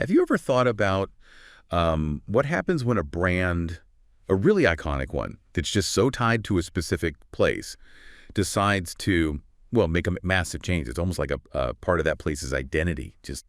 Have you ever thought about what happens when a brand, a really iconic one, that's just so tied to a specific place, decides to, well, make a massive change? It's almost like a part of that place's identity just,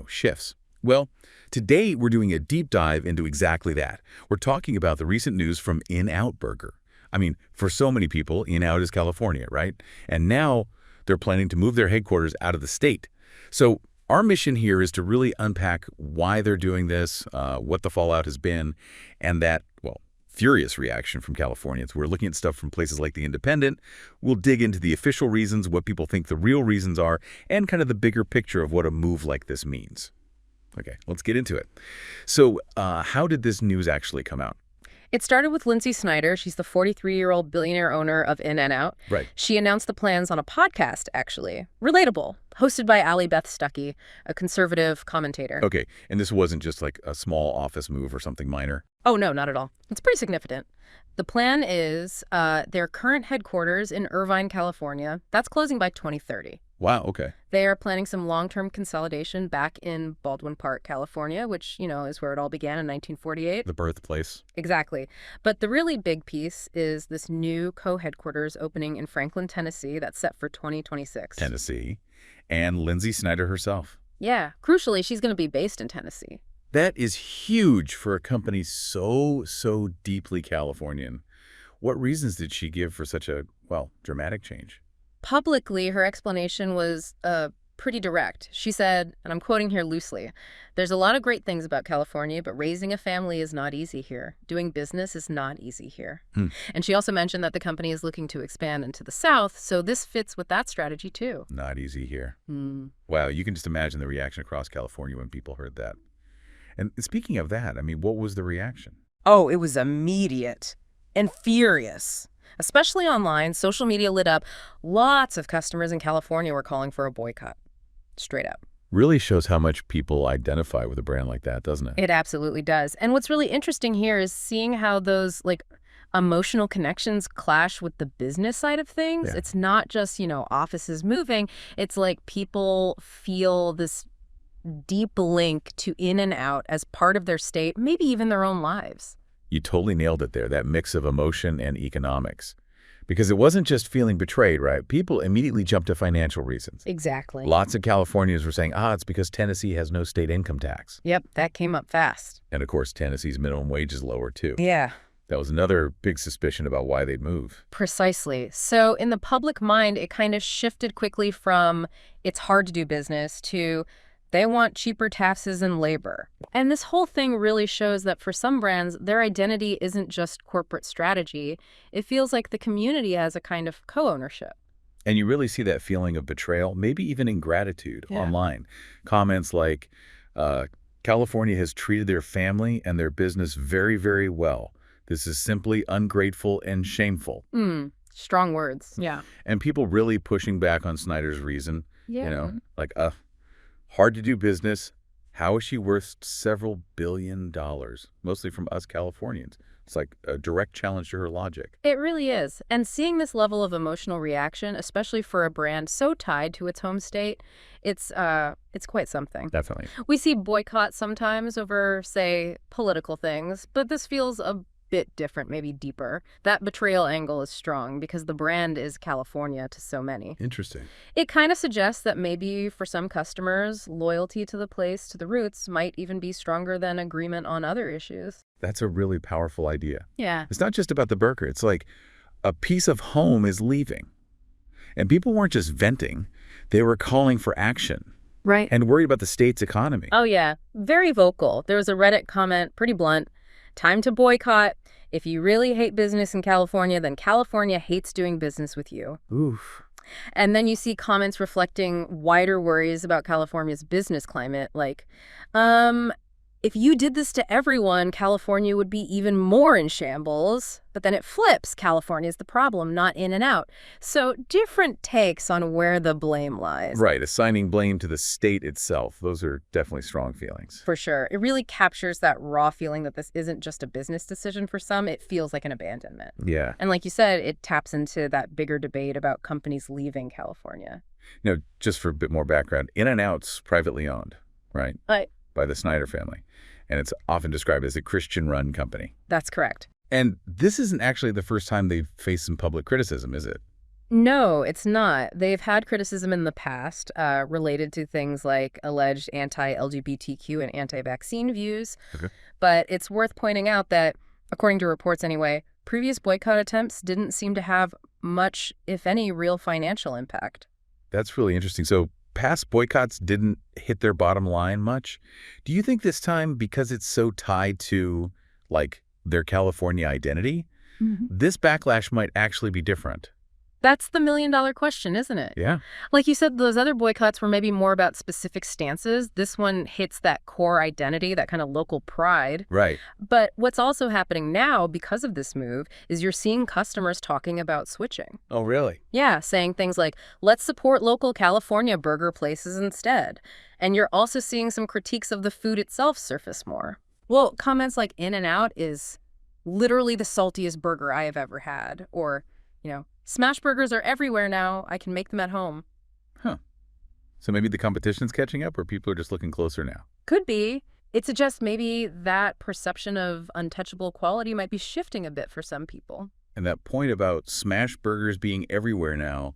shifts. Well, today we're doing a deep dive into exactly that. We're talking about the recent news from In-N-Out Burger. I mean, for so many people, In-N-Out is California, right? And now they're planning to move their headquarters out of the state. So our mission here is to really unpack why they're doing this, what the fallout has been, and that, well, furious reaction from Californians. We're looking at stuff from places like The Independent. We'll dig into the official reasons, what people think the real reasons are, and kind of the bigger picture of what a move like this means. Okay, let's get into it. So how did this news actually come out? It started with Lindsay Snyder. She's the 43-year-old billionaire owner of In-N-Out. Right. She announced the plans on a podcast, actually. Relatable. Hosted by Allie Beth Stuckey, a conservative commentator. Okay, and this wasn't just like a small office move or something minor? Oh, no, not at all. It's pretty significant. The plan is their current headquarters in Irvine, California. That's closing by 2030. Wow, okay. They are planning some long-term consolidation back in Baldwin Park, California, which, is where it all began in 1948. The birthplace. Exactly. But the really big piece is this new co-headquarters opening in Franklin, Tennessee that's set for 2026. Tennessee. And Lindsay Snyder herself. Yeah. Crucially, she's going to be based in Tennessee. That is huge for a company so deeply Californian. What reasons did she give for such a, well, dramatic change? Publicly, her explanation was pretty direct. She said, and I'm quoting here loosely, "There's a lot of great things about California, but raising a family is not easy here. Doing business is not easy here." And she also mentioned that the company is looking to expand into the South, so this fits with that strategy too. Not easy here. Wow, you can just imagine the reaction across California when people heard that. And speaking of that, I mean, what was the reaction? Oh, it was immediate and furious. Especially online, social media lit up. Lots of customers in California were calling for a boycott. Straight up. Really shows how much people identify with a brand like that, doesn't it? It absolutely does. And what's really interesting here is seeing how those, emotional connections clash with the business side of things. Yeah. It's not just, offices moving. It's like people feel this deep link to In-N-Out as part of their state, maybe even their own lives. You totally nailed it there, that mix of emotion and economics. Because it wasn't just feeling betrayed, right? People immediately jumped to financial reasons. Exactly. Lots of Californians were saying, it's because Tennessee has no state income tax. Yep, that came up fast. And of course, Tennessee's minimum wage is lower too. Yeah. That was another big suspicion about why they'd move. Precisely. So in the public mind, it kind of shifted quickly from it's hard to do business to they want cheaper taxes and labor. And this whole thing really shows that for some brands, their identity isn't just corporate strategy. It feels like the community has a kind of co-ownership. And you really see that feeling of betrayal, maybe even ingratitude online. Comments like, California has treated their family and their business very, very well. This is simply ungrateful and shameful. Strong words. Yeah. And people really pushing back on Snyder's reason. Yeah. Hard to do business. How is she worth several $1 billion, mostly from us Californians? It's like a direct challenge to her logic. It really is. And seeing this level of emotional reaction, especially for a brand so tied to its home state, it's quite something. Definitely. We see boycotts sometimes over, say, political things, but this feels a bit different, maybe deeper. That betrayal angle is strong because the brand is California to so many. Interesting. It kind of suggests that maybe for some customers, loyalty to the place, to the roots, might even be stronger than agreement on other issues. That's a really powerful idea. Yeah. It's not just about the burger. It's like a piece of home is leaving. And people weren't just venting. They were calling for action. Right. And worried about the state's economy. Oh, yeah. Very vocal. There was a Reddit comment, pretty blunt. "Time to boycott. If you really hate business in California, then California hates doing business with you." Oof. And then you see comments reflecting wider worries about California's business climate, like, if you did this to everyone, California would be even more in shambles. But then it flips. California's the problem, not In-N-Out. So different takes on where the blame lies. Right, assigning blame to the state itself. Those are definitely strong feelings. For sure. It really captures that raw feeling that this isn't just a business decision for some. It feels like an abandonment. Yeah. And like you said, it taps into that bigger debate about companies leaving California. Just for a bit more background, In-N-Out's privately owned, right? by the Snyder family, and it's often described as a Christian-run company. That's correct. And this isn't actually the first time they've faced some public criticism, is it? No, it's not. They've had criticism in the past related to things like alleged anti-LGBTQ and anti-vaccine views. Okay. But it's worth pointing out that, according to reports anyway, previous boycott attempts didn't seem to have much, if any, real financial impact. That's really interesting. So past boycotts didn't hit their bottom line much. Do you think this time, because it's so tied to, like, their California identity, this backlash might actually be different? That's the million-dollar question, isn't it? Yeah. Like you said, those other boycotts were maybe more about specific stances. This one hits that core identity, that kind of local pride. Right. But what's also happening now because of this move is you're seeing customers talking about switching. Oh, really? Yeah, saying things like, let's support local California burger places instead. And you're also seeing some critiques of the food itself surface more. Well, comments like In-N-Out is literally the saltiest burger I have ever had. Or, smash burgers are everywhere now. I can make them at home. Huh. So maybe the competition's catching up, or people are just looking closer now? Could be. It suggests maybe that perception of untouchable quality might be shifting a bit for some people. And that point about smash burgers being everywhere now,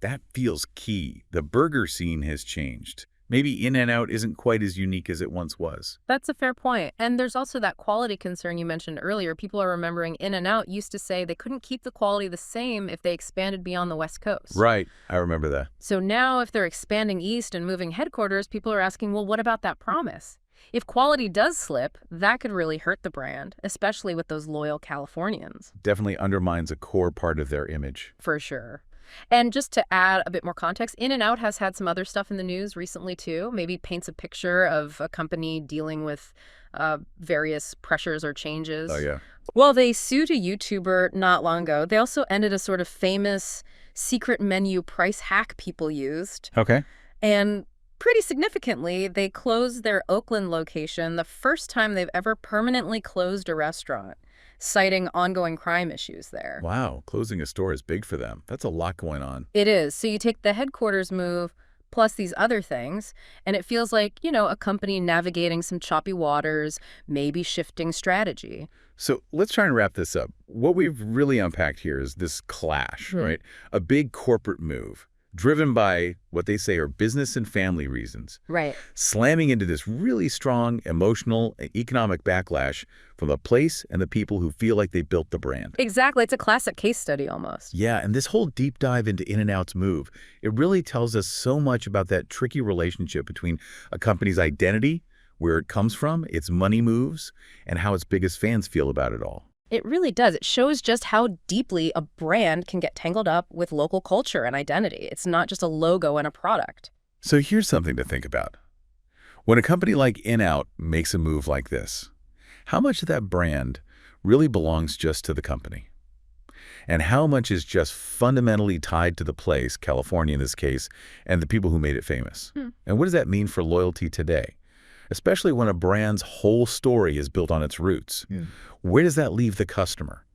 that feels key. The burger scene has changed. Maybe In-N-Out isn't quite as unique as it once was. That's a fair point. And there's also that quality concern you mentioned earlier. People are remembering In-N-Out used to say they couldn't keep the quality the same if they expanded beyond the West Coast. Right. I remember that. So now if they're expanding east and moving headquarters, people are asking, well, what about that promise? If quality does slip, that could really hurt the brand, especially with those loyal Californians. Definitely undermines a core part of their image. For sure. And just to add a bit more context, In-N-Out has had some other stuff in the news recently, too. Maybe paints a picture of a company dealing with various pressures or changes. Oh, yeah. Well, they sued a YouTuber not long ago. They also ended a sort of famous secret menu price hack people used. Okay. And pretty significantly, they closed their Oakland location the first time they've ever permanently closed a restaurant, citing ongoing crime issues there. Wow. Closing a store is big for them. That's a lot going on. It is. So you take the headquarters move plus these other things, and it feels like, a company navigating some choppy waters, maybe shifting strategy. So let's try and wrap this up. What we've really unpacked here is this clash, right? A big corporate move driven by what they say are business and family reasons. Right. Slamming into this really strong emotional and economic backlash from the place and the people who feel like they built the brand. Exactly. It's a classic case study almost. Yeah, and this whole deep dive into In-N-Out's move, it really tells us so much about that tricky relationship between a company's identity, where it comes from, its money moves, and how its biggest fans feel about it all. It really does. It shows just how deeply a brand can get tangled up with local culture and identity. It's not just a logo and a product. So here's something to think about. When a company like In-Out makes a move like this, how much of that brand really belongs just to the company? And how much is just fundamentally tied to the place, California in this case, and the people who made it famous? And what does that mean for loyalty today? Especially when a brand's whole story is built on its roots. Where does that leave the customer?